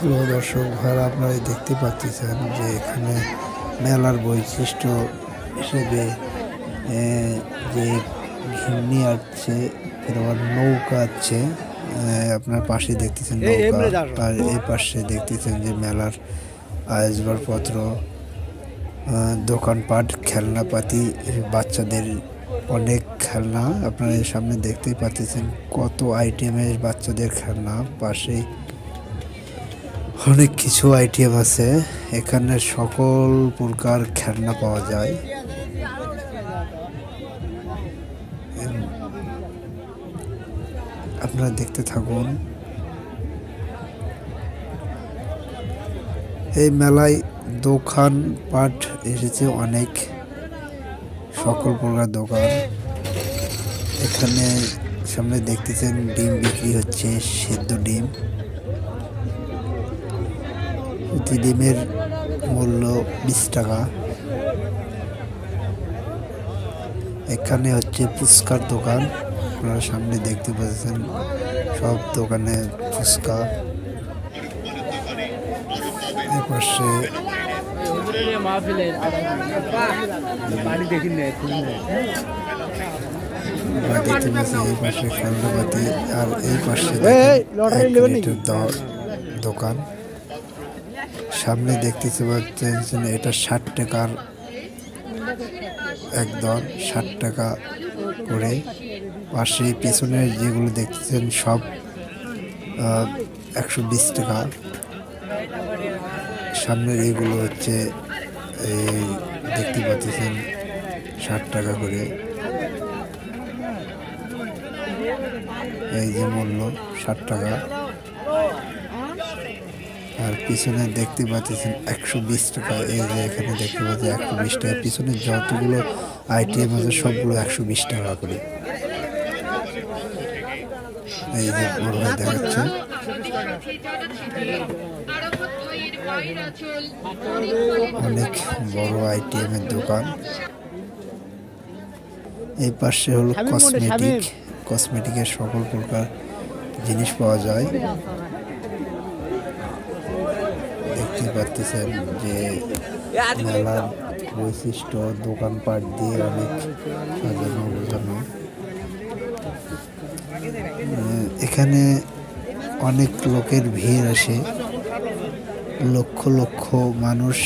প্রিয় দর্শক ভাইরা, আপনারা দেখতে পাচ্ছেন যে এখানে মেলার বৈশিষ্ট্য হিসেবে যে ঘিমনি আসছে, আবার নৌকা আছে। আপনার পাশে দেখতেছেন নৌকা, আর এই পাশে দেখতেছেন যে মেলার আসবাবপত্র, দোকানপাট, খেলনাপাতি, বাচ্চাদের অনেক খেলনা আপনারা এর সামনে দেখতেই পাচ্ছেন। কত আইটেমের বাচ্চাদের খেলনা, পাশে অনেক কিছু আইটেম আছে। এখানে সকল প্রকার খেলনা পাওয়া যায়। আপনারা দেখতে থাকুন। এই মেলায় দোকানপাট এসেছে অনেক, সকল প্রকার দোকান। এখানে সামনে দেখতেছেন ডিম বিক্রি হচ্ছে, সেদ্ধ ডিম। প্রতি ডিমের মূল্য 20 টাকা। এখানে হচ্ছে ফুচকার দোকান, আপনারা সামনে দেখতে পাচ্ছেন সব দোকানে ফুচকা। এপাশে এই পাশে খেলনাপাতি, আর এই পাশে দোকান। সামনে দেখতে পাচ্ছেন এটা 60 টাকার একদম, 60 টাকা করে। পাশে পিছনের যেগুলো দেখতেছেন সব 120 টাকা। সামনের এইগুলো হচ্ছে এই দেখতে পাচ্ছেন 60 টাকা করে। এই যে মূল্য 60 টাকা। আর পিছনে দেখতে পাচ্ছেন 120 টাকা। এই যে এখানে দেখতে পাচ্ছেন 120 টাকা। পিছনে যতগুলো আইটেম আছে সবগুলো 120 টাকা করে। এই যে বড় ভাই দেখাচ্ছে। অনেক বড় আইটেমের দোকান। এই পাশে হলো কসমেটিকের সকল প্রকার জিনিস পাওয়া যায়। দেখতে পাচ্ছেন যে মেলার বৈশিষ্ট্য, দোকানপাট দিয়ে অনেক সাজানো বোঝানো। এখানে অনেক লোকের ভিড় আসে, লক্ষ লক্ষ মানুষ।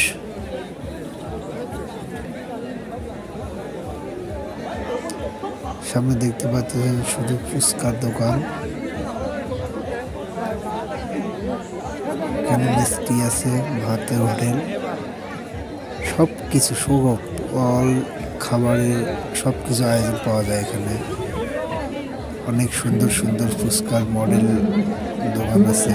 সামনে দেখতে পাচ্ছেন শুধু ফুচকার দোকান। এখানে মিষ্টি আছে, ভাতের হোটেল, সব কিছু সকল খাবারের সব কিছু আয়োজন পাওয়া যায় এখানে। অনেক সুন্দর সুন্দর ফুচকার মডেল দোকান আছে।